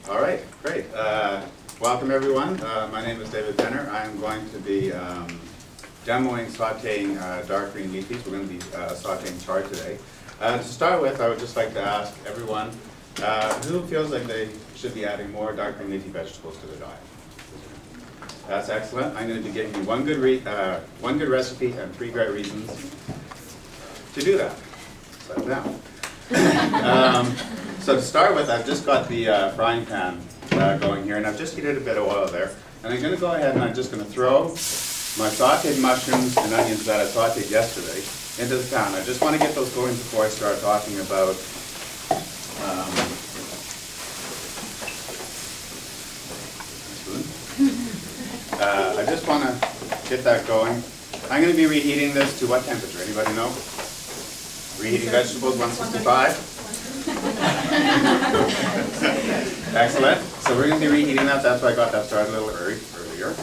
All right, great. Welcome everyone. My name is David Penner. I'm going to be demoing sauteing dark green leafies. We're going to be sauteing chard today. To start with, I would just like to ask everyone who feels like they should be adding more dark green leafy vegetables to their diet. That's excellent. I'm going to be giving you one good recipe and 3 great reasons to do that. So now. So to start with, I've just got the frying pan going here, and I've just heated a bit of oil there. And I'm going to go ahead and I'm just going to throw my sauteed mushrooms and onions that I sauteed yesterday into the pan. I just want to get those going before I start talking about I just want to get that going. I'm going to be reheating this to what temperature? Anybody know? Reheating vegetables, 165. Excellent. So we're going to be reheating that. That's why I got that started a little earlier.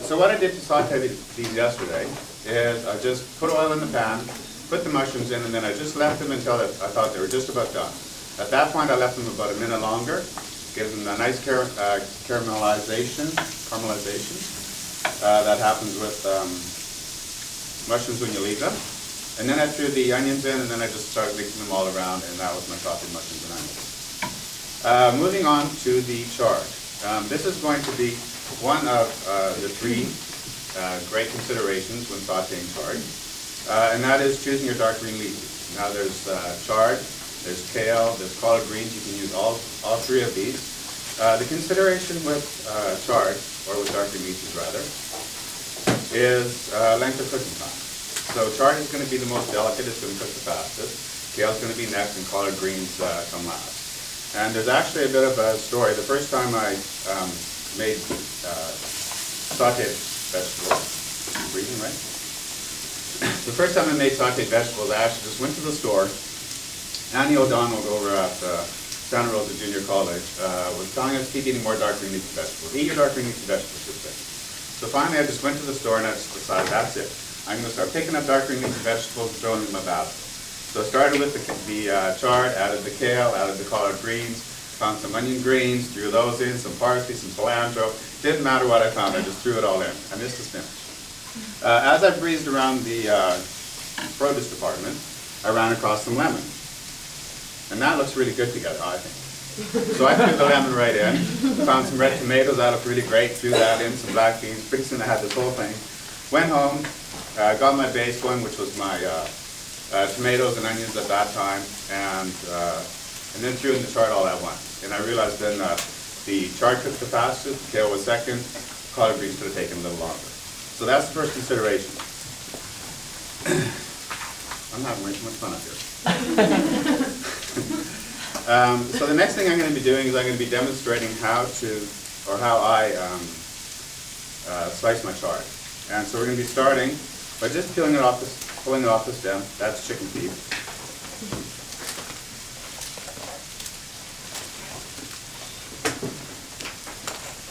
So what I did to saute these yesterday is I just put oil in the pan, put the mushrooms in, and then I just left them until I thought they were just about done. At that point, I left them about a minute longer, gives them a nice caramelization that happens with mushrooms when you leave them. And then I threw the onions in, and then I just started mixing them all around, and that was my sauteed mushrooms and onions. Moving on to the chard. This is going to be one of the 3 great considerations when sauteing chard, and that is choosing your dark green leafies. Now there's chard, there's kale, there's collard greens. You can use all 3 of these. The consideration with chard, or with dark green leafies rather, is length of cooking time. So chard is going to be the most delicate, it's going to cook the fastest. Kale is going to be next, and collard greens come last. And there's actually a bit of a story. The first time I made sauteed vegetables, breathing, right? The first time I made sauteed vegetables, I actually just went to the store. Annie O'Donnell over at Santa Rosa Junior College was telling us to keep eating more dark green leafy vegetables. Eat your dark green leafy vegetables, she was saying. So finally I just went to the store and I just decided that's it. I'm going to start picking up dark green leafy vegetables and throwing them in my basket. So I started with the chard, added the kale, added the collard greens, found some onion greens, threw those in, some parsley, some cilantro. Didn't matter what I found, I just threw it all in. I missed the spinach. As I breezed around the produce department, I ran across some lemon. And that looks really good together, I think. So I threw the lemon right in, found some red tomatoes, that looked really great, threw that in, some black beans. Pretty soon I had this whole thing. Went home. Got my base going, which was my tomatoes and onions at that time, and then threw in the chard all at once. And I realized then the chard cooked the fastest, the kale was second, collard greens could have taken a little longer. So that's the first consideration. I'm having way too much fun up here. So the next thing I'm going to be doing is I'm going to be demonstrating how I slice my chard. And so we're going to be starting by just pulling it off the stem. That's chicken feet.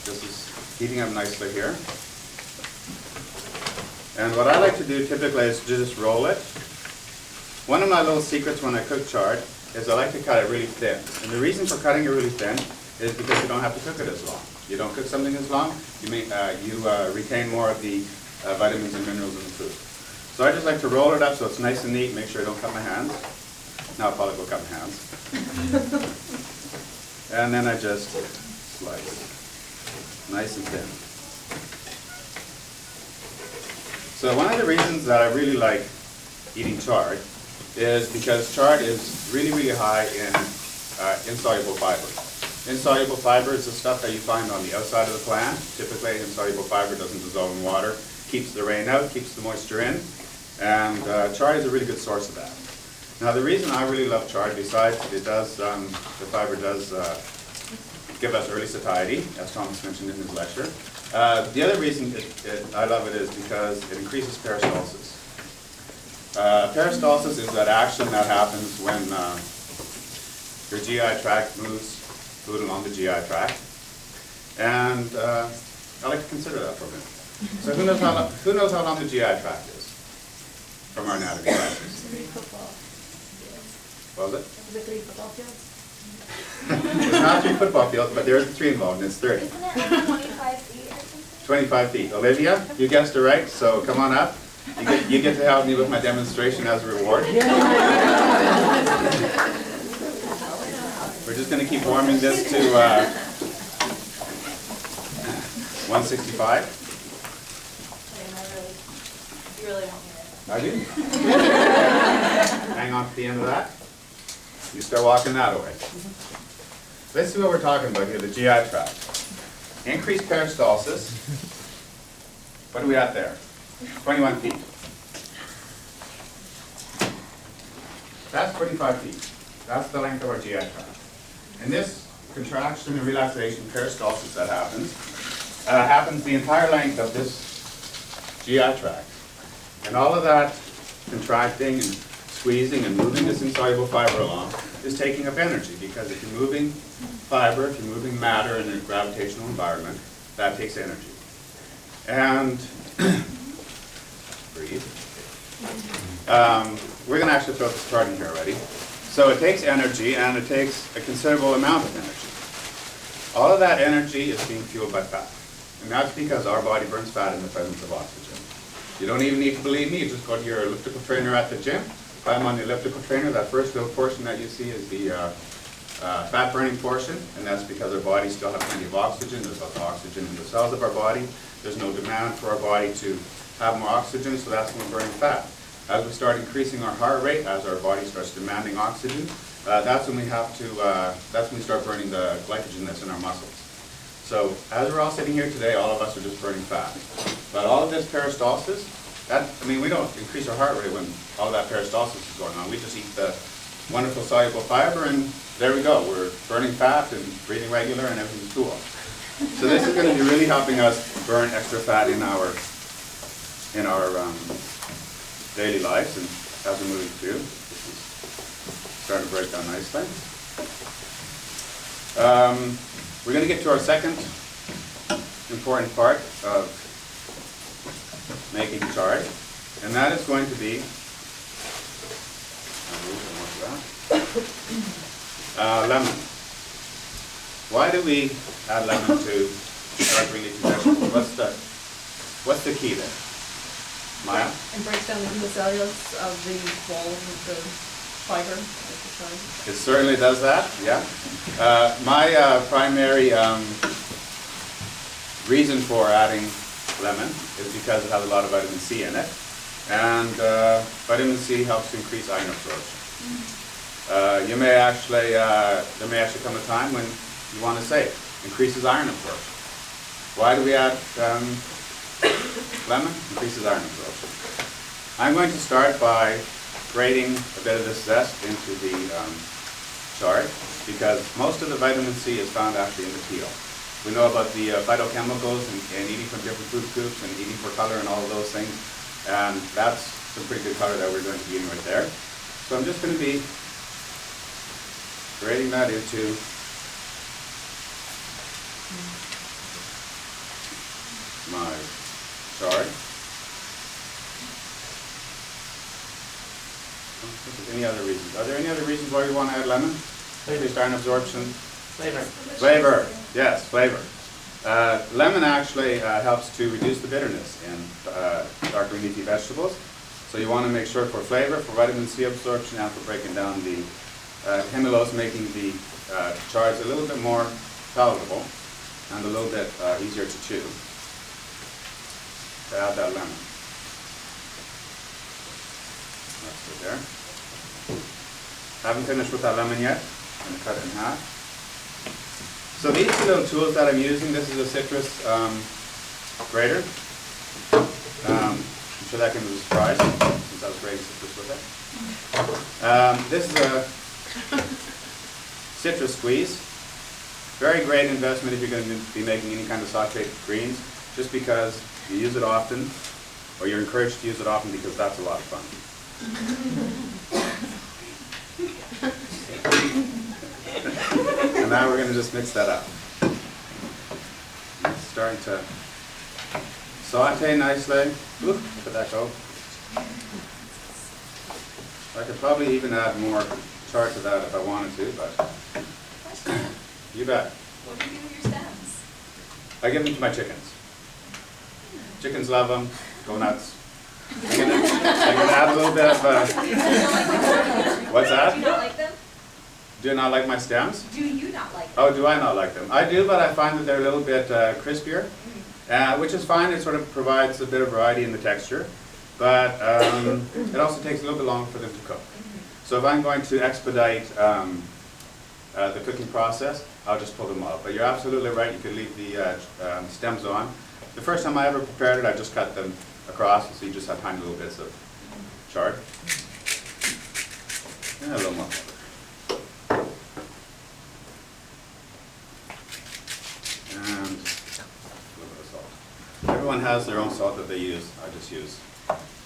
This is heating up nicely here. And what I like to do typically is just roll it. One of my little secrets when I cook chard is I like to cut it really thin. And the reason for cutting it really thin is because you don't have to cook it as long. You don't cook something as long, you retain more of the vitamins and minerals in the food. So I just like to roll it up so it's nice and neat, make sure I don't cut my hands. Now I'll probably go cut my hands. And then I just slice, nice and thin. So one of the reasons that I really like eating chard is because chard is really, really high in insoluble fiber. Insoluble fiber is the stuff that you find on the outside of the plant. Typically, insoluble fiber doesn't dissolve in water, keeps the rain out, keeps the moisture in, and chard is a really good source of that. Now, the reason I really love chard, besides the fiber does give us early satiety, as Thomas mentioned in his lecture. The other reason I love it is because it increases peristalsis. Peristalsis is that action that happens when your GI tract moves food along the GI tract, and I like to consider that for a minute. So who knows how long the GI tract is from our anatomy classes? 3 football fields. What was it? The 3 football fields. It's not be football fields, but there is a 3 involved, and it's 30. Isn't it like 25 feet or something? 25 feet. Olivia, you guessed it right, so come on up. You get to help me with my demonstration as a reward. We're just going to keep warming this to 165. You really want me to? I do. Hang on to the end of that. You start walking that away. Let's see what we're talking about here, the GI tract. Increased peristalsis. What are we at there? 21 feet. That's 25 feet. That's the length of our GI tract. And this contraction and relaxation, peristalsis that happens the entire length of this GI tract. And all of that contracting and squeezing and moving this insoluble fiber along is taking up energy, because if you're moving fiber, if you're moving matter in a gravitational environment, that takes energy. And breathe. We're going to actually throw this chart in here already. So it takes energy, and it takes a considerable amount of energy. All of that energy is being fueled by fat. And that's because our body burns fat in the presence of oxygen. You don't even need to believe me. You just go to your elliptical trainer at the gym, climb on the elliptical trainer. That first little portion that you see is the fat burning portion, and that's because our body still has plenty of oxygen. There's lots of oxygen in the cells of our body. There's no demand for our body to have more oxygen, so that's when we're burning fat. As we start increasing our heart rate, as our body starts demanding oxygen, that's when we start burning the glycogen that's in our muscles. So as we're all sitting here today, all of us are just burning fat. But all of this peristalsis, we don't increase our heart rate when all of that peristalsis is going on. We just eat the wonderful soluble fiber, and there we go. We're burning fat and breathing regular, and everything's cool. So this is going to be really helping us burn extra fat in our daily lives, and as we're moving through, this is starting to break down nicely. We're going to get to our second important part of making chard, and that is going to be lemon. Why do we add lemon to chard green leafy vegetables? What's the key there? Maya? It breaks down the hemicellulose of the walls of the fiber of the chard. It certainly does that, yeah. My primary reason for adding lemon is because it has a lot of vitamin C in it, and vitamin C helps to increase iron absorption. There may actually come a time when you want to say increases iron absorption. Why do we add lemon? Increases iron absorption. I'm going to start by grating a bit of this zest into the chard, because most of the vitamin C is found actually in the peel. We know about the phytochemicals and eating from different food groups and eating for color and all of those things, and that's some pretty good color that we're going to be eating right there. So I'm just going to be grating that into my chard. Any other reasons? Are there any other reasons why you want to add lemon? Increased iron absorption? Flavor. Flavor, yes, flavor. Lemon actually helps to reduce the bitterness in dark green leafy vegetables. So you want to make sure for flavor, for vitamin C absorption, and for breaking down the hemulose, making the chards a little bit more palatable and a little bit easier to chew. To add that lemon. That's good there. Haven't finished with that lemon yet. I'm going to cut it in half. So these two little tools that I'm using, this is a citrus grater. I'm sure that came as a surprise since I was grating citrus with it. This is a citrus squeeze. Very great investment if you're going to be making any kind of sauteed greens, just because you use it often, or you're encouraged to use it often because that's a lot of fun. And now we're going to just mix that up. It's starting to saute nicely. Ooh, look at that go. I could probably even add more chard to that if I wanted to, but You bet. What do you do with your stems? I give them to my chickens. Chickens love them, go nuts. I can add a little bit of, what's that? Do you not like them? Do you not like my stems? Do you not like them? Oh, do I not like them? I do, but I find that they're a little bit crispier, which is fine. It sort of provides a bit of variety in the texture, but it also takes a little bit longer for them to cook. So if I'm going to expedite the cooking process, I'll just pull them out. But you're absolutely right, you could leave the stems on. The first time I ever prepared it, I just cut them across, so you just have tiny little bits of chard. And a little more butter. And a little bit of salt. Everyone has their own salt that they use. I just use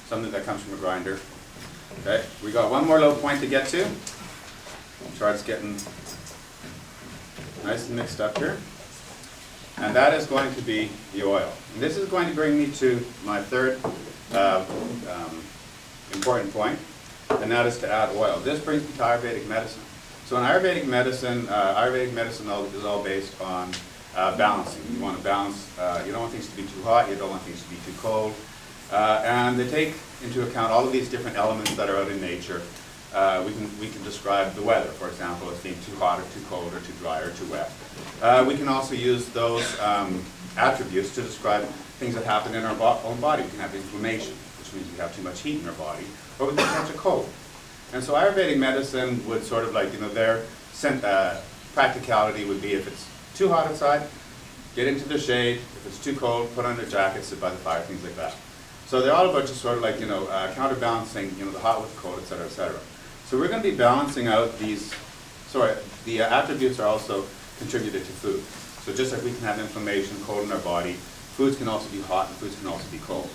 something that comes from a grinder. Okay, we got one more little point to get to. Chard's getting nice and mixed up here. And that is going to be the oil. And this is going to bring me to my third important point, and that is to add oil. This brings me to Ayurvedic medicine. So in Ayurvedic medicine is all based on balancing. You want to balance, you don't want things to be too hot, you don't want things to be too cold. And they take into account all of these different elements that are out in nature. We can describe the weather, for example, as being too hot or too cold or too dry or too wet. We can also use those attributes to describe things that happen in our own body. We can have inflammation, which means we have too much heat in our body, or we can catch a cold. And so Ayurvedic medicine would sort of like, their practicality would be if it's too hot outside, get into the shade. If it's too cold, put on a jacket, sit by the fire, things like that. So they're all about just sort of like, counterbalancing, the hot with the cold, et cetera, et cetera. So we're going to be balancing out these, the attributes are also contributed to food. So just like we can have inflammation, cold in our body, foods can also be hot and foods can also be cold.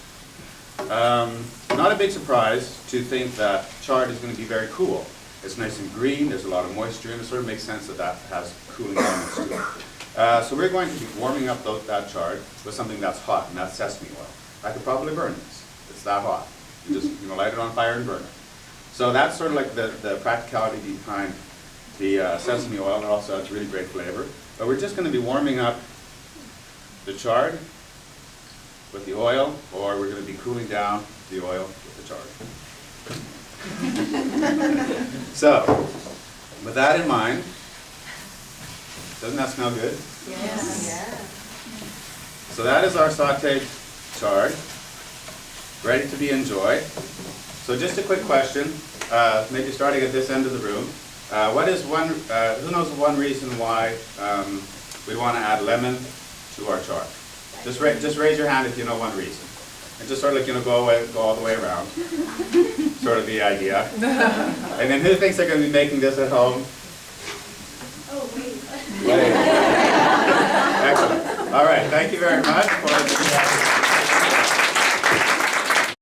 Not a big surprise to think that chard is going to be very cool. It's nice and green, there's a lot of moisture, and it sort of makes sense that that has cooling elements to it. So we're going to be warming up that chard with something that's hot, and that's sesame oil. I could probably burn this. It's that hot. You just light it on fire and burn it. So that's sort of like the practicality behind the sesame oil. It also has really great flavor. But we're just going to be warming up the chard with the oil, or we're going to be cooling down the oil with the chard. So, with that in mind, doesn't that smell good? Yes. Yeah. So that is our sauteed chard, ready to be enjoyed. So just a quick question, maybe starting at this end of the room. Who knows one reason why we want to add lemon to our chard? Just raise your hand if you know one reason. And just sort of like, go all the way around. Sort of the idea. And then who thinks they're going to be making this at home? Oh, wait. Excellent. All right, thank you very much for the